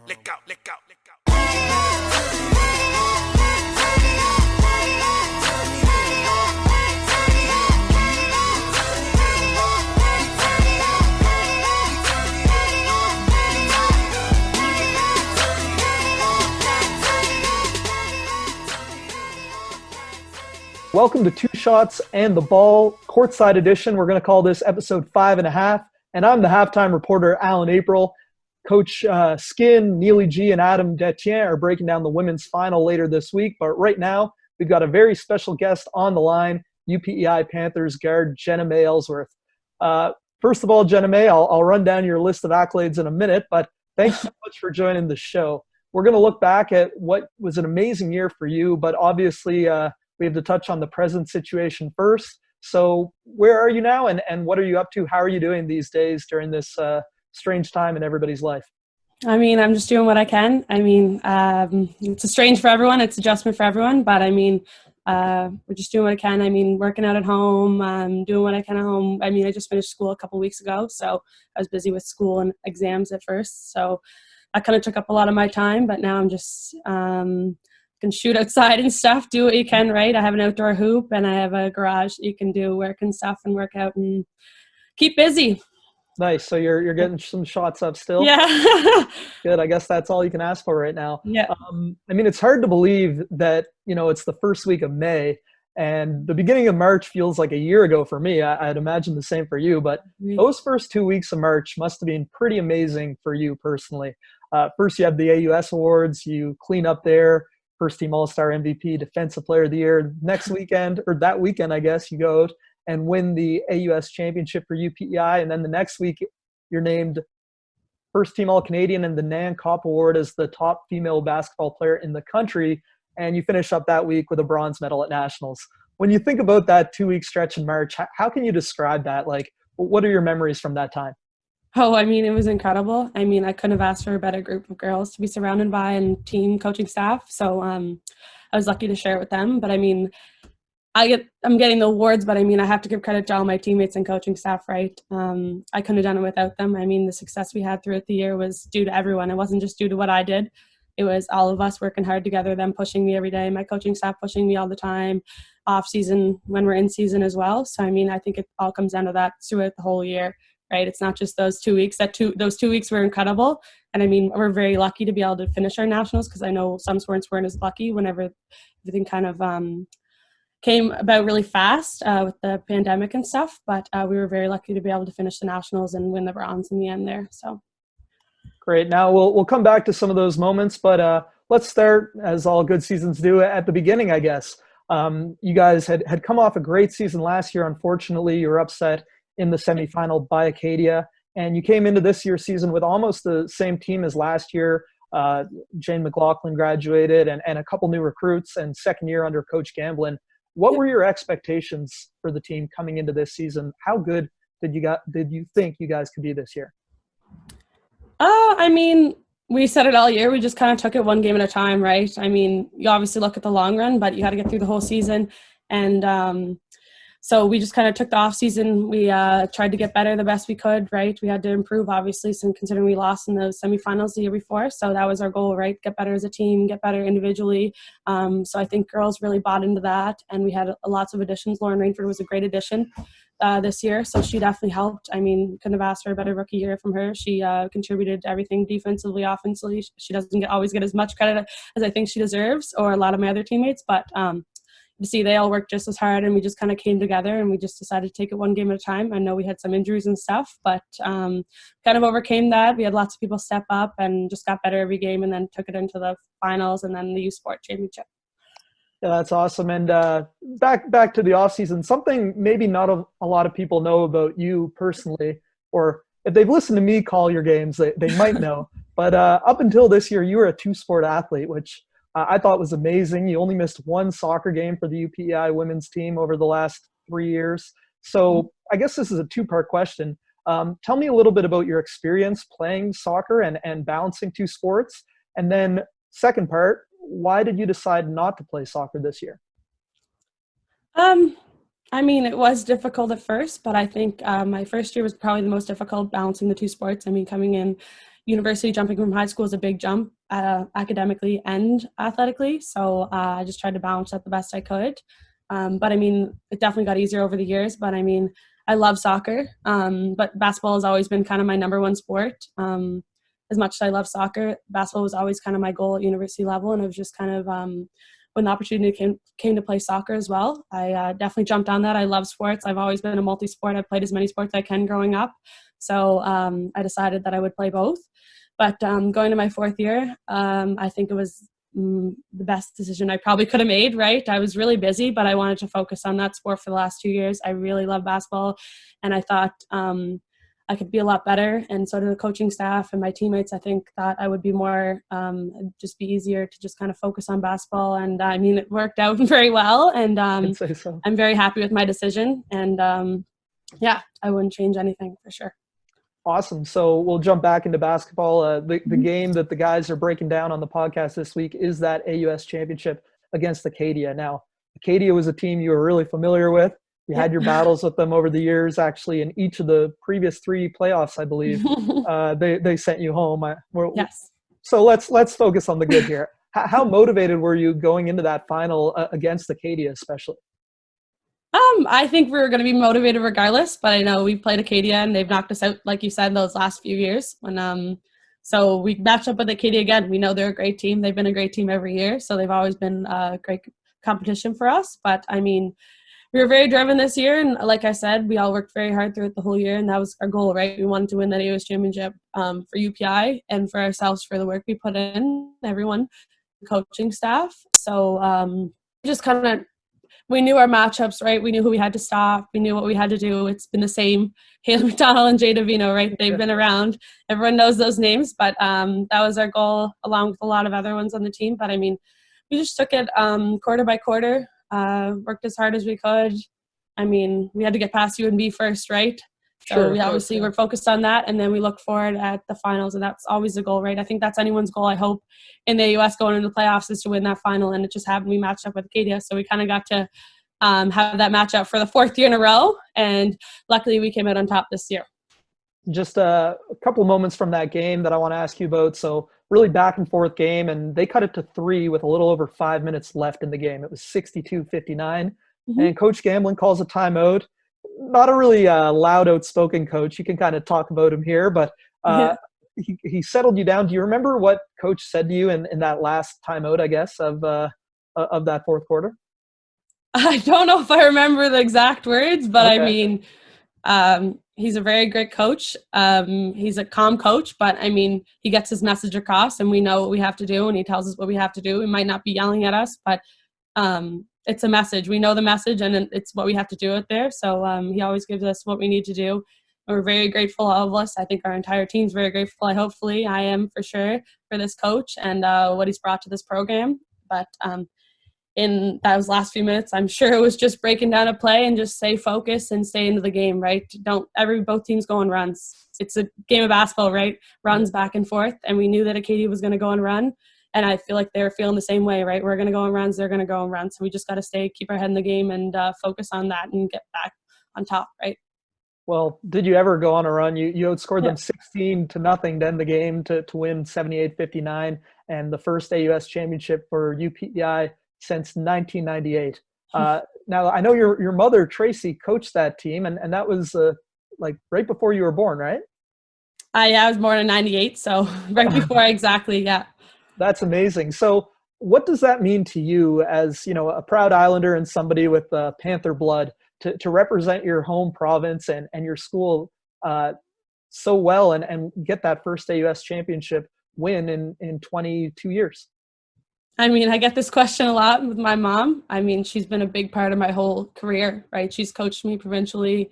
Let go, let go, let go. Welcome to Two Shots and the Ball, courtside edition. We're going to call this episode 5.5. And I'm the halftime reporter, Allan April. Coach Skin, Neely G, and Adam Detien are breaking down the women's final later this week. But right now, we've got a very special guest on the line, UPEI Panthers guard Jenna Mae Ellsworth. First of all, Jenna Mae, I'll run down your list of accolades in a minute, but thanks so much for joining the show. We're going to look back at what was an amazing year for you, but obviously we have to touch on the present situation first. So where are you now, and what are you up to? How are you doing these days during this strange time in everybody's life? I mean, I'm just doing what I can. I mean, it's strange for everyone. It's adjustment for everyone. But I mean, we're just doing what I can. I mean, working out at home, doing what I can at home. I mean, I just finished school a couple weeks ago, so I was busy with school and exams at first. So that kind of took up a lot of my time. But now I'm just can shoot outside and stuff, do what you can, right? I have an outdoor hoop and I have a garage that you can do work and stuff and work out and keep busy. Nice. So you're getting some shots up still? Yeah. Good. I guess that's all you can ask for right now. Yeah. I mean, it's hard to believe that, it's the first week of May and the beginning of March feels like a year ago for me. I'd imagine the same for you, but those first 2 weeks of March must have been pretty amazing for you personally. First, you have the AUS awards, you clean up there. First team All-Star MVP, Defensive Player of the Year. Next weekend, or that weekend, I guess, you go out and win the AUS Championship for UPEI. And then the next week, you're named First Team All-Canadian and the Nan Cop Award as the top female basketball player in the country. And you finish up that week with a bronze medal at Nationals. When you think about that 2-week stretch in March, how can you describe that? Like, what are your memories from that time? Oh, I mean, it was incredible. I mean, I couldn't have asked for a better group of girls to be surrounded by and team coaching staff. So I was lucky to share it with them. But I mean, I'm getting the awards, but I mean, I have to give credit to all my teammates and coaching staff, right? I couldn't have done it without them. I mean, the success we had throughout the year was due to everyone. It wasn't just due to what I did. It was all of us working hard together, them pushing me every day, my coaching staff pushing me all the time, off season, when we're in season as well. So, I mean, I think it all comes down to that throughout the whole year. Right, it's not just those 2 weeks. Those 2 weeks were incredible, and I mean, we're very lucky to be able to finish our nationals because I know some sports weren't as lucky whenever everything kind of came about really fast with the pandemic and stuff. But we were very lucky to be able to finish the nationals and win the bronze in the end there. So great. Now we'll come back to some of those moments, but let's start, as all good seasons do, at the beginning, I guess. You guys had come off a great season last year. Unfortunately, you were upset in the semifinal by Acadia, and you came into this year's season with almost the same team as last year. Jane McLaughlin graduated and a couple new recruits, and second year under Coach Gamblin. What were your expectations for the team coming into this season? How good did you think you guys could be this year? I mean, we said it all year. We just kind of took it one game at a time, right? I mean, you obviously look at the long run, but you got to get through the whole season. And so we just kind of took the off season. We tried to get better the best we could, right? We had to improve, obviously, since considering we lost in the semifinals the year before. So that was our goal, right? Get better as a team, get better individually. So I think girls really bought into that, and we had lots of additions. Lauren Rainford was a great addition this year, so she definitely helped. I mean, couldn't have asked for a better rookie year from her. She contributed to everything defensively, offensively. She doesn't always get as much credit as I think she deserves, or a lot of my other teammates, but to see they all worked just as hard, and we just kind of came together and we just decided to take it one game at a time. I know we had some injuries and stuff, but kind of overcame that. We had lots of people step up and just got better every game, and then took it into the finals and then the U Sport Championship. Yeah, that's awesome. And back to the off season, something maybe not a lot of people know about you personally, or if they've listened to me call your games, they might know. But up until this year, you were a two-sport athlete, which I thought was amazing. You only missed one soccer game for the UPEI women's team over the last 3 years. So I guess this is a two-part question. Tell me a little bit about your experience playing soccer and balancing two sports. And then second part, why did you decide not to play soccer this year? I mean, it was difficult at first, but I think my first year was probably the most difficult, balancing the two sports. I mean, coming in, university, jumping from high school is a big jump academically and athletically. So I just tried to balance that the best I could. But I mean, it definitely got easier over the years. But I mean, I love soccer, but basketball has always been kind of my number one sport. As much as I love soccer, basketball was always kind of my goal at university level. And it was just kind of when the opportunity came to play soccer as well, I definitely jumped on that. I love sports. I've always been a multi-sport. I've played as many sports I can growing up. So I decided that I would play both. But going to my fourth year, I think it was the best decision I probably could have made, right? I was really busy, but I wanted to focus on that sport for the last 2 years. I really love basketball, and I thought I could be a lot better. And so did the coaching staff and my teammates. I think thought I would be more, just be easier to just kind of focus on basketball. And I mean, it worked out very well. And I'd say so. I'm very happy with my decision. And yeah, I wouldn't change anything for sure. Awesome. So we'll jump back into basketball. The game that the guys are breaking down on the podcast this week is that AUS championship against Acadia. Now, Acadia was a team you were really familiar with. You had your battles with them over the years. Actually, in each of the previous 3 playoffs, I believe, they sent you home. Yes. So let's focus on the good here. How motivated were you going into that final against Acadia, especially? I think we were going to be motivated regardless, but I know we've played Acadia and they've knocked us out, like you said, those last few years. So we matched up with Acadia again. We know they're a great team. They've been a great team every year, so they've always been a great competition for us. But I mean, we were very driven this year, and like I said, we all worked very hard throughout the whole year, and that was our goal, right? We wanted to win that AUS championship for UPEI and for ourselves for the work we put in, everyone, coaching staff. So just kind of, we knew our matchups, right? We knew who we had to stop. We knew what we had to do. It's been the same. Haley McDonald and Jay Davino, right? They've been around. Everyone knows those names, but that was our goal along with a lot of other ones on the team. But I mean, we just took it quarter by quarter, worked as hard as we could. I mean, we had to get past UNB first, right? So we obviously were focused on that, and then we look forward at the finals, and that's always the goal, right? I think that's anyone's goal, I hope, in the AUS going into the playoffs is to win that final, and it just happened we matched up with Acadia, so we kind of got to have that matchup for the 4th year in a row, and luckily we came out on top this year. Just a couple moments from that game that I want to ask you about. So really back and forth game, and they cut it to 3 with a little over 5 minutes left in the game. It was 62-59, and Coach Gamblin calls a timeout. Not a really loud, outspoken coach. You can kind of talk about him here, but he settled you down. Do you remember what Coach said to you in that last timeout, I guess, of that 4th quarter? I don't know if I remember the exact words, but I mean, he's a very great coach. He's a calm coach, but I mean, he gets his message across, and we know what we have to do, and he tells us what we have to do. He might not be yelling at us, but it's a message. We know the message, and it's what we have to do out there. So he always gives us what we need to do. And we're very grateful, all of us. I think our entire team's very grateful. Hopefully, I am for sure, for this coach and what he's brought to this program. But in those last few minutes, I'm sure it was just breaking down a play and just stay focused and stay into the game, right? Both teams go on runs. It's a game of basketball, right? Runs back and forth. And we knew that Acadia was going to go on run. And I feel like they're feeling the same way, right? We're going to go on runs. They're going to go on runs. So we just got to keep our head in the game and focus on that and get back on top, right? Well, did you ever go on a run? You outscored them 16-0 to end the game to win 78-59, and the first AUS championship for UPEI since 1998. Now, I know your mother, Tracy, coached that team, and that was like right before you were born, right? Yeah, I was born in 98, so right before exactly, yeah. That's amazing. So what does that mean to you as, a proud Islander and somebody with Panther blood to represent your home province and your school so well and get that first AUS championship win in 22 years? I mean, I get this question a lot with my mom. I mean, she's been a big part of my whole career, right? She's coached me provincially,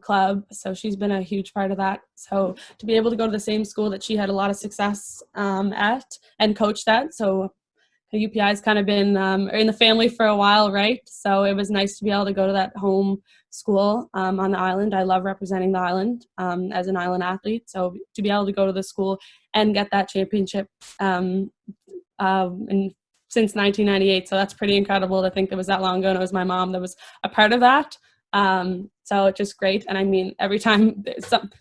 club, so she's been a huge part of that. So to be able to go to the same school that she had a lot of success at and coached at, so UPI has kind of been in the family for a while, right? So it was nice to be able to go to that home school on the island. I love representing the island as an island athlete. So to be able to go to the school and get that championship since 1998. So that's pretty incredible to think it was that long ago. And it was my mom that was a part of that. So it's just great. And I mean, every time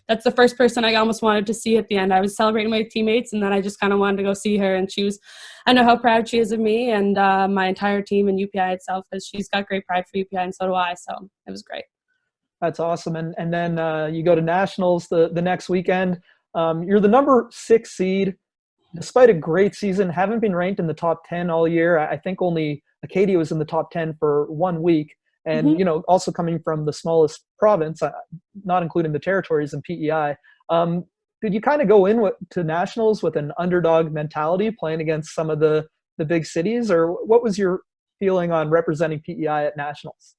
that's the first person I almost wanted to see at the end. I was celebrating my teammates, and then I just kind of wanted to go see her. And I know how proud she is of me and my entire team and UPEI itself, because she's got great pride for UPEI, and so do I. So it was great. That's awesome. And then you go to nationals the next weekend. You're the number 6 seed. Despite a great season, haven't been ranked in the top 10 all year. I think only Acadia was in the top 10 for 1 week. And, you know, also coming from the smallest province, not including the territories in PEI. Did you kind of go in to nationals with an underdog mentality, playing against some of the big cities? Or what was your feeling on representing PEI at nationals?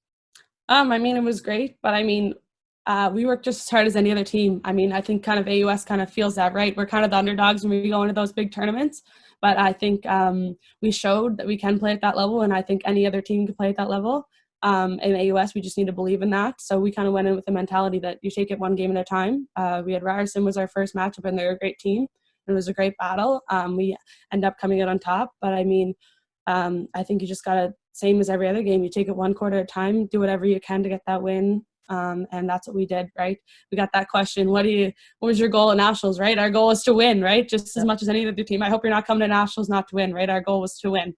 I mean, it was great, but I mean, we work just as hard as any other team. I mean, I think kind of AUS kind of feels that, right? We're kind of the underdogs when we go into those big tournaments, but I think we showed that we can play at that level, and I think any other team can play at that level. In AUS, we just need to believe in that. So we kind of went in with the mentality that you take it one game at a time. We had Ryerson was our first matchup, and they're a great team. It was a great battle. We end up coming out on top, but I mean, I think you just got to, same as every other game, you take it one quarter at a time, do whatever you can to get that win. And that's what we did, right? We got that question, what was your goal at nationals, right? Our goal is to win, right? Just as much as any other team. I hope you're not coming to nationals not to win, right? Our goal was to win.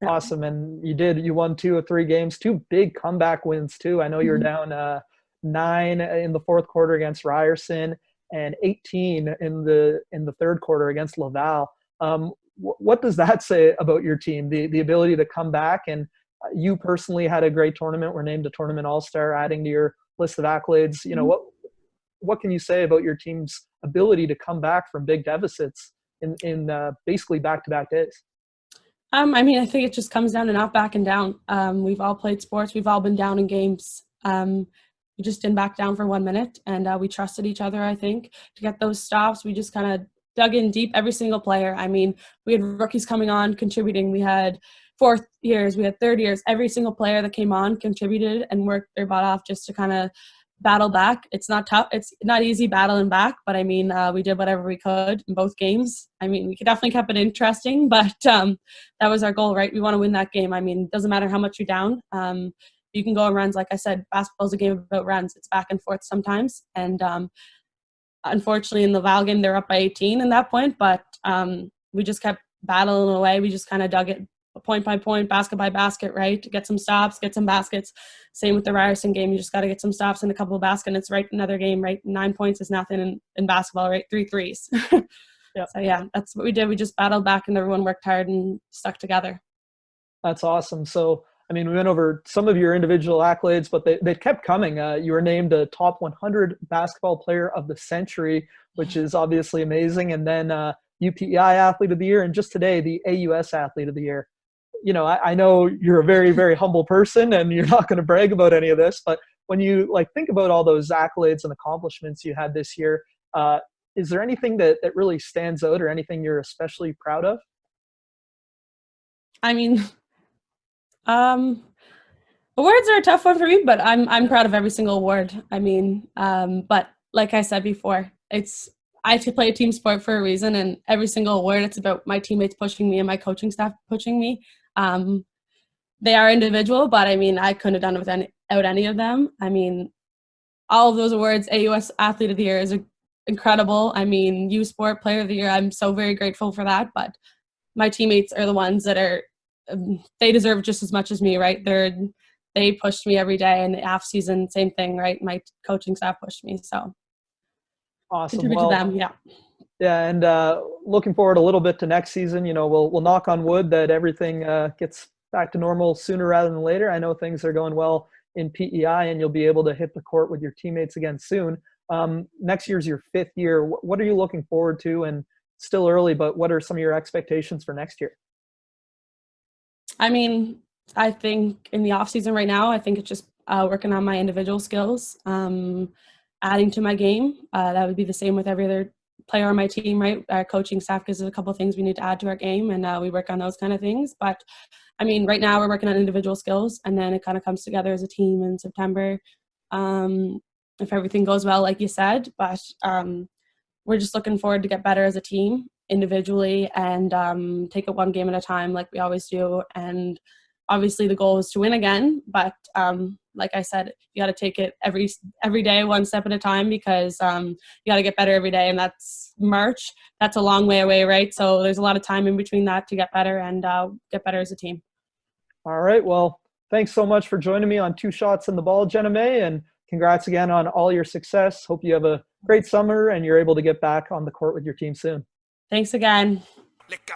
Awesome. And you won 2 of 3 games, 2 big comeback wins too. I know you were down 9 in the fourth quarter against Ryerson and 18 in the third quarter against Laval. What does that say about your team, the ability to come back? And you personally had a great tournament, were named a tournament all-star, adding to your list of accolades. You know, what can you say about your team's ability to come back from big deficits in basically back-to-back days? I mean, I think it just comes down to not backing down. We've all played sports. We've all been down in games. We just didn't back down for 1 minute, and we trusted each other, I think, to get those stops. We just kind of dug in deep, every single player. I mean, we had rookies coming on, contributing. We had fourth years, we had third years. Every single player that came on contributed and worked their butt off just to kind of battle back. It's not tough. It's not easy battling back, but I mean, we did whatever we could in both games. I mean, we could definitely kept it interesting, but that was our goal, right? We want to win that game. I mean, it doesn't matter how much you're down. You can go on runs. Like I said, basketball is a game about runs. It's back and forth sometimes. And unfortunately, in the Val game, they're up by 18 in that point, but we just kept battling away. We just kind of dug it point by point, basket by basket, right? To get some stops, get some baskets. Same with the Ryerson game. You just got to get some stops and a couple of baskets, and it's right another game, right? 9 points is nothing in basketball, right? 3 threes. Yep. So, yeah, that's what we did. We just battled back, and everyone worked hard and stuck together. That's awesome. So, I mean, we went over some of your individual accolades, but they kept coming. You were named a top 100 basketball player of the century, which is obviously amazing. And then UPEI Athlete of the Year, and just today, the AUS Athlete of the Year. You know, I know you're a very, very humble person, and you're not going to brag about any of this, but when you think about all those accolades and accomplishments you had this year, is there anything that really stands out, or anything you're especially proud of? I mean, awards are a tough one for me, but I'm proud of every single award. I mean, but like I said before, I have to play a team sport for a reason, and every single award, it's about my teammates pushing me and my coaching staff pushing me. They are individual, but I mean, I couldn't have done it without any of them. I mean, all of those awards, AUS Athlete of the Year is incredible. I mean, U Sport Player of the Year, I'm so very grateful for that, but my teammates are the ones that are, they deserve just as much as me, right? They pushed me every day, and the off season, same thing, right? My coaching staff pushed me, so. Awesome. Contribute to them, yeah. Yeah, and looking forward a little bit to next season. You know, we'll knock on wood that everything gets back to normal sooner rather than later. I know things are going well in PEI, and you'll be able to hit the court with your teammates again soon. Next year's your 5th year. What are you looking forward to? And still early, but what are some of your expectations for next year? I mean, I think in the off season right now, I think it's just working on my individual skills, adding to my game. That would be the same with every other player on my team, right? Our coaching staff gives us a couple of things we need to add to our game, and we work on those kind of things. But I mean, right now we're working on individual skills, and then it kind of comes together as a team in September, if everything goes well, like you said. But we're just looking forward to get better as a team individually, and take it one game at a time like we always do. And obviously the goal is to win again, but like I said, you got to take it every day, one step at a time, because you got to get better every day. And that's March. That's a long way away, right? So there's a lot of time in between that to get better and get better as a team. All right. Well, thanks so much for joining me on Two Shots in the Ball, Jenna Mae, and congrats again on all your success. Hope you have a great summer and you're able to get back on the court with your team soon. Thanks again. Let go.